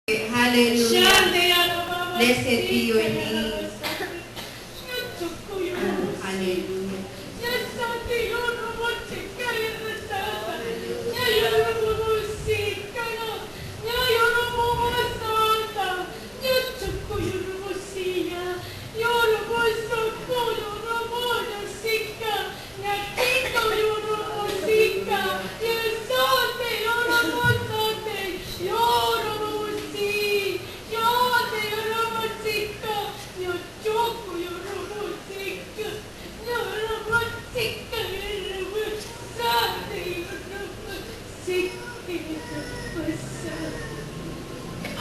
Hallelujah. Blessed be your name. Hallelujah.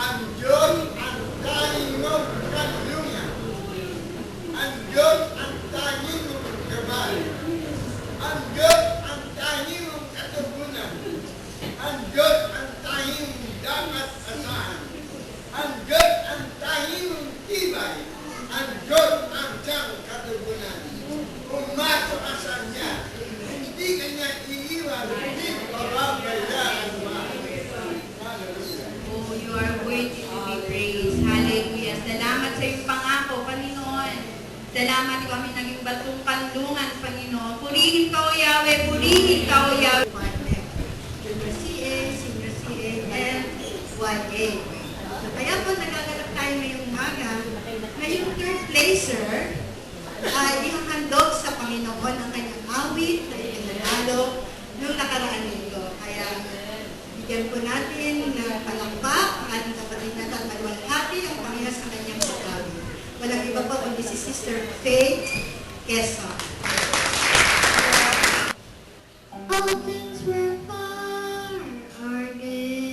Ang Diyos ang tanging mong kanlungan. Ang Diyos ang tanging mong gabay. Ang Diyos ang tanging mong katugunan. Ang Diyos ang tanging mong dapat asahan. Ang Diyos ang tanging mong tibay. Ang Diyos ang siyang katugunan. Pumasok ka sa Niya. Hindi ka niya iiwan. Hindi pababayaan mo. Oh, you are worthy to be praised. Hallelujah. Salamat sa iyong pangako, Panginoon. Salamat kami naging batong kanlungan, Panginoon. Purihin ka, O Yahweh. Purihin ka, O Yahweh. Junior CA, Senior CA, and YA. Kaya po nagagalap tayo ngayong umaga na yung third placer ay ihahandog sa Panginoon ang kanyang awit na ipinanalo noong nakaraan nito. Kaya bigyan po natin ng palakpak ang ating kapatid na tatalwalhati ang Panginoon sa kanyang pag-awit. Walang iba po kundi si Sister Faith Quezon. All things were far are good.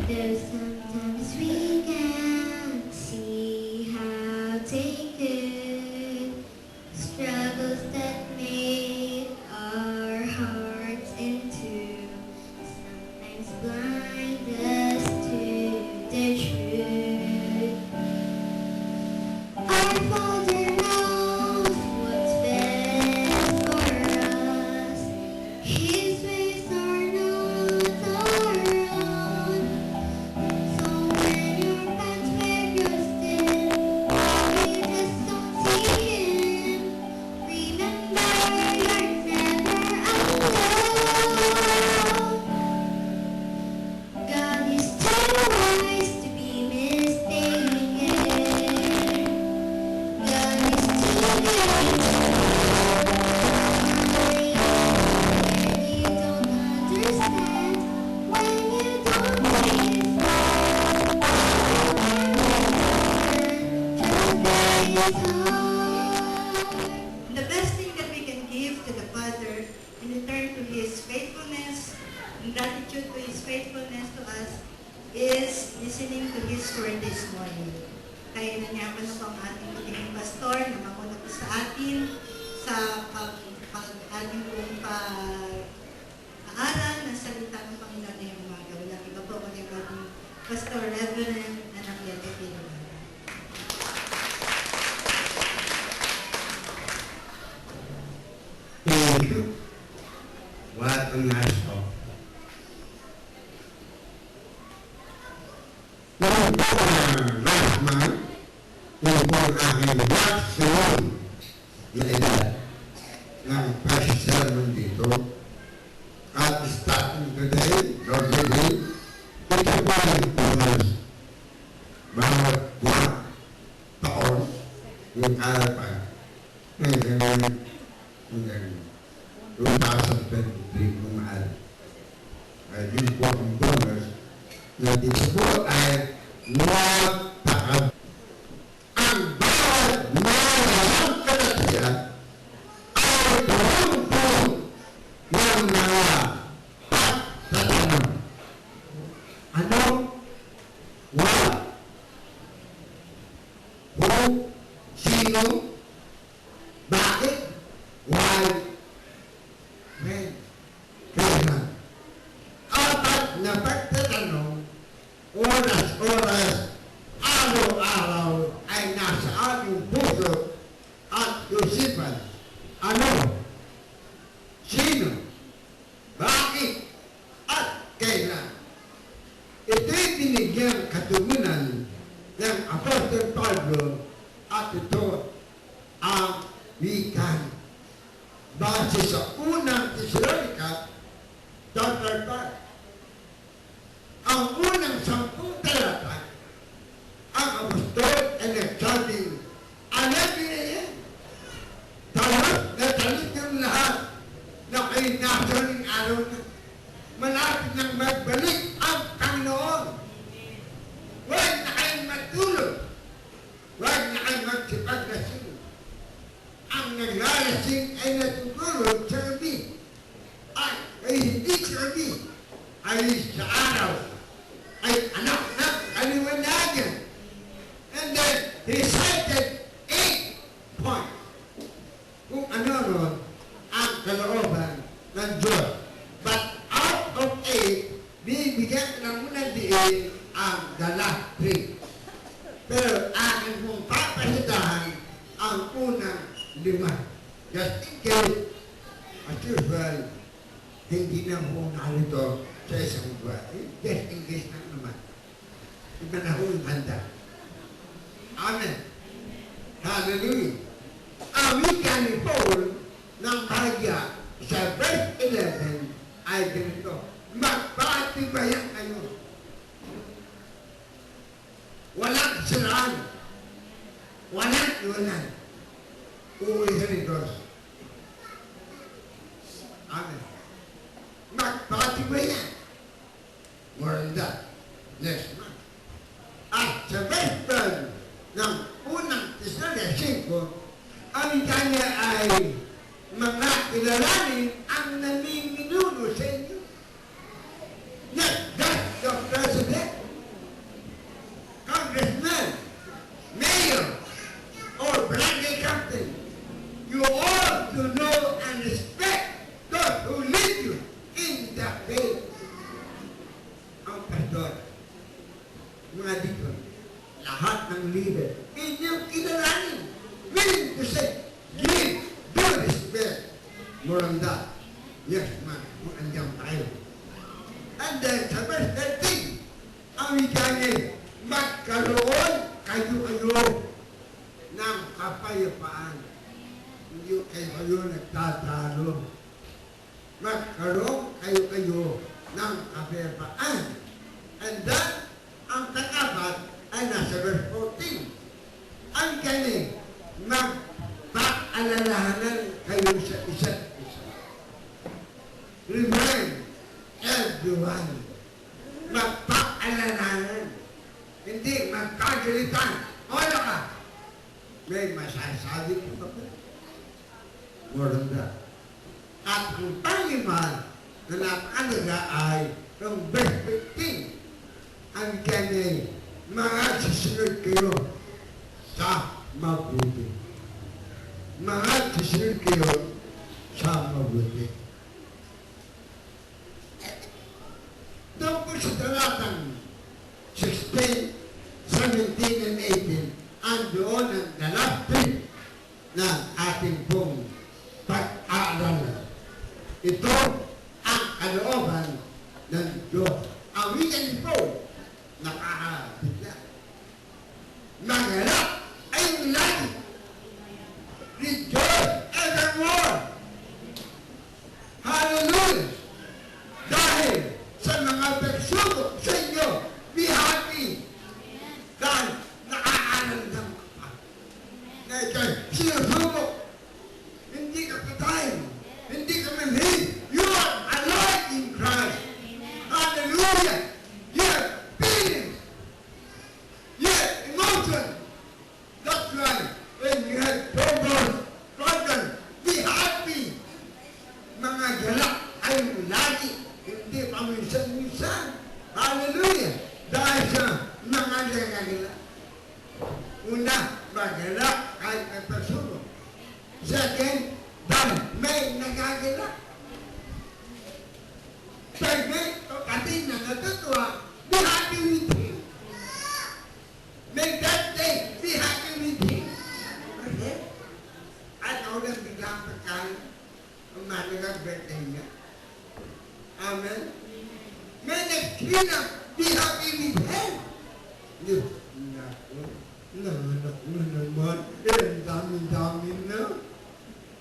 Though sometimes we can't see how they could. Struggles that made our hearts into sometimes blind us to the truth. Our Father knows what's best for us. His ways are not our own. So when your paths where you're still, you just don't see Him. Remember, you're never alone. God is too wise to be mistaken. God is too good to lie. When you don't understand, when you don't understand, just be The best thing that we can give to the Father in return to His faithfulness, in gratitude to His faithfulness to us, is listening to His word this morning. Kaya nanyaman na po ang ating magiging pastor na mamuna po sa atin sa ating pong pag-aaral ng salita ng Panginoon ngayong umaga. Walang iba po kundi ang ating Pastor Reverend Anakiete Pinagana. Thank you. What a nice talk. Noong last month, yung po ang aking maximum na edad ng first sermon dito. At starting today, God willing, ito po ang bonus. Bawat buwan, taon, yung arapan. Ngayon, 2023 kung mahal. Yun po ang bonus na dito po ay napaka. Ang bawat maraming kalasiyan ay tumumpong ng mga pagtatanong. Ano? What? Who? Sino? Bakit? Why? When? Kailan? Apat na pagtatanong, oras-oras, araw-araw ay nasa ating puso at isipan. Ano? Sino? Bakit? At kailan? Ito araw na. Malapit nang magbalik ang Panginoon. Huwag na kayong matulog. Huwag na kayong magsipaglasing. Ang naglalasing ay natutulog sa gabi. Ay hindi sa gabi. Ay sa araw. Ay anak ng kaliwanagan. And then, he cited 8 points. Kung ano ron ang kalooban ng Diyos. But out of 8, bibigyan ng unang diin ang the last 3. Pero akin mong papasitahan ang unang 5. Just in case, as usual, hindi na po narito sa isang buwan. Just in case na naman. Iba na po yung handa. Amen. Hallelujah. Ang wika ni Paul ng bahagya sa verse 11 ay ganito, magpatibayan kayo. Walang siraan. Walang iwanan. Uulihan ni Diyos. Amen. Magpatibayan. More than that. Next month. At sa verse 12 ng unang Tesalonica 5, ang kanya ay mga kilalanin ang namiminuno sa inyo. Not just the president, congressman, mayor, or barangay captain. You ought to know and respect those who lead you in the faith. Ang pastor, mga dito, lahat ng leader, inyong kilalanin. Meaning to say, give due respect. More on that. Next month, kung andyan tayo. And then, sa verse 13, ang wika niya, magkaroon kayo ng kapayapaan. Hindi kayo nagtatalo. Magkaroon kayo ng kapayapaan. And then, ang pang-apat ay nasa verse 14. Ang galing, magpaalalahanan kayo sa isa't isa. Remind everyone. Magpaalalahanan. Hindi magkagalitan. Ola ka. May masasabi ko pa po. More than that. At ang panglima na napakalaga ay from verse 15. Ang kanyang mga susunod kayo sa mabuti. Mga susunod kayo sa mabuti. Doon po sa talatang 16, 17, and 18, ang doon ang dalapin ng ating pong pag-aaral. Ito ang kalooban ng Diyos. Ang wika ni Paul, nakakabigla. Magalak ay lagi. Rejoice evermore. Hallelujah. Dahil sa mga pagsubok sa inyo, be happy. Dahil nakaaral ng kapal. Na ito'y sinusubok. Hindi ka patayin. Hindi ka manhid. You are alive in Christ. Hallelujah. You have feelings. You have emotion. That's why when you have struggle, be happy. Mga galak ay lagi. Hindi paminsan-minsan. Hallelujah. Dahil sa mga nagagala. Una, magalak kahit may pagsulong. Second, dahil may nagagala. Third, kapatid na natutuwa, be happy with him. Make that day, be happy with him. Okay? At ako lang biglang pagkain ang malagang birthday niya. Amen? May nagkina, be happy with him. Nanganak mo naman, ang dami-dami na.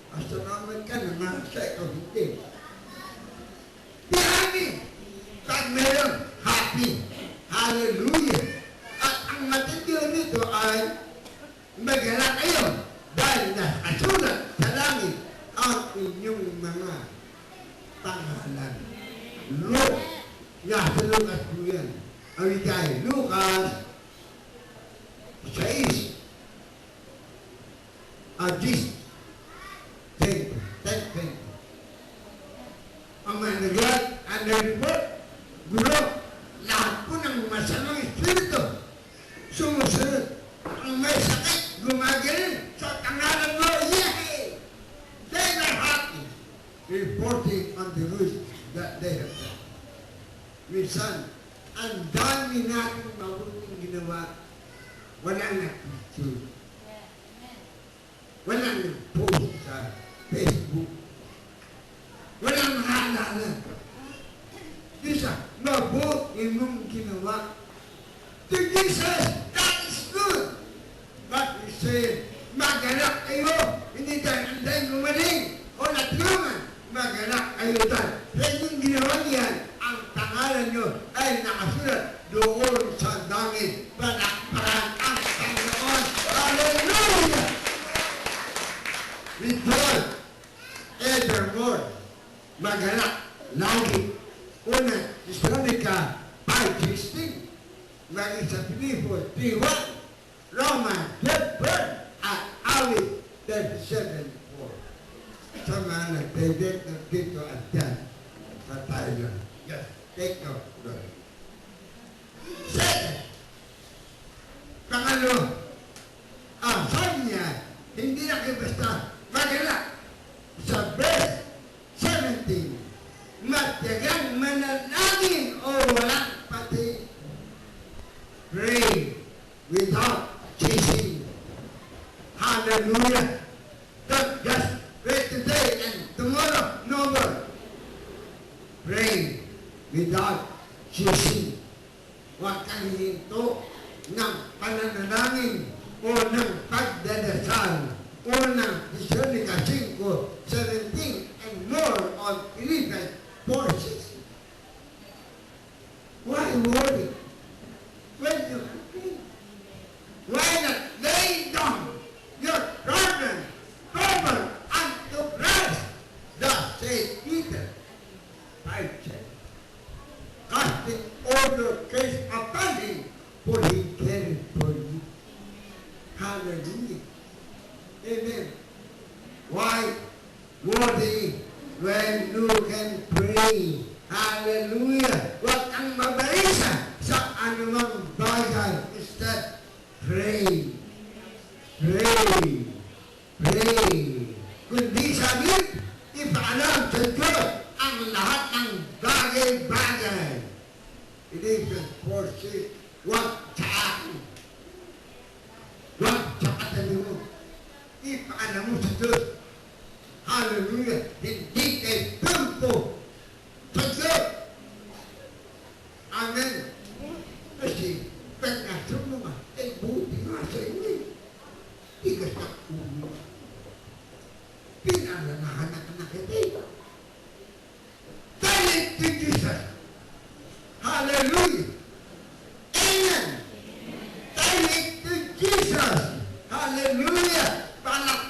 Asalamat ka naman sa ikaw hindi. Be happy. Pag meron, happy. Hallelujah. At ang matindi nito ay magala kayo dahil nakasulat sa langit ang inyong mga pangalan. Luke. Nasa Lucas po yan. Ang ikay, Lucas 6. 10. Ang managat, ang report, guro, lahat po ng masamang espiritu, sumusunod. Ang may sakit, gumagaling sa tangalan mo, yay! They are happy, reporting on the good that they have done. Minsan, ang dami natin mabuting ginawa, walang nag-picture. Walang nag-post sa Facebook. Walang maalala. Isa, mabuti mong ginawa. To Jesus, that is good. But we say, maganap kayo. Hindi tayo anday gumaling o natulungan. Maganap kayo tayo. Kaya yung ginawa niyan, ang pangalan nyo ay nakasulat doon sa langit. Palakpakan ang Panginoon. Hallelujah! With God, evermore, maganap lagi. Una, Thessalonica 5:16, lagi sa Pilipos 3:1, Roma 12:1, at Awit 37:4. Sa mga nagtedek ng dito at dyan sa Thailand. Yes, take note. Second, pangalo, sabi niya, hindi na kayo basta maganap. Sa verse 17, matyagang manalangin o walang pati. Pray without ceasing. Hallelujah. Don't just pray today and tomorrow, no more. Pray without ceasing. Huwag kang hinto ng pananalangin o ng pagdadasal o ng Thessalonica 5:17 and more on Philippians 4:6. Why worry? When you can pray? Why not lay down your burden unto Christ? Thus says Peter 5:10. Casting all your cares upon him, for he cared for you. Hallelujah. Amen. Why worry when you can pray? Hallelujah. Huwag kang mabalisa sa anumang bagay. Instead, pray. Pray. Pray. Kundi sabihin, ipaalam sa Diyos ang lahat ng bagay-bagay. Philippians 4:6, huwag sa akin. Huwag sa katabi mo. Ipaalam mo sa Diyos. Hallelujah. Hindi kay tumpo sa Diyos. Amen. Kasi, pag nasunod ay buti nga sa inyo. Tigas na ulo. Pinalanahan na kita. Thank you, Jesus. Hallelujah. Amen. Thank you, Jesus. Hallelujah. Palak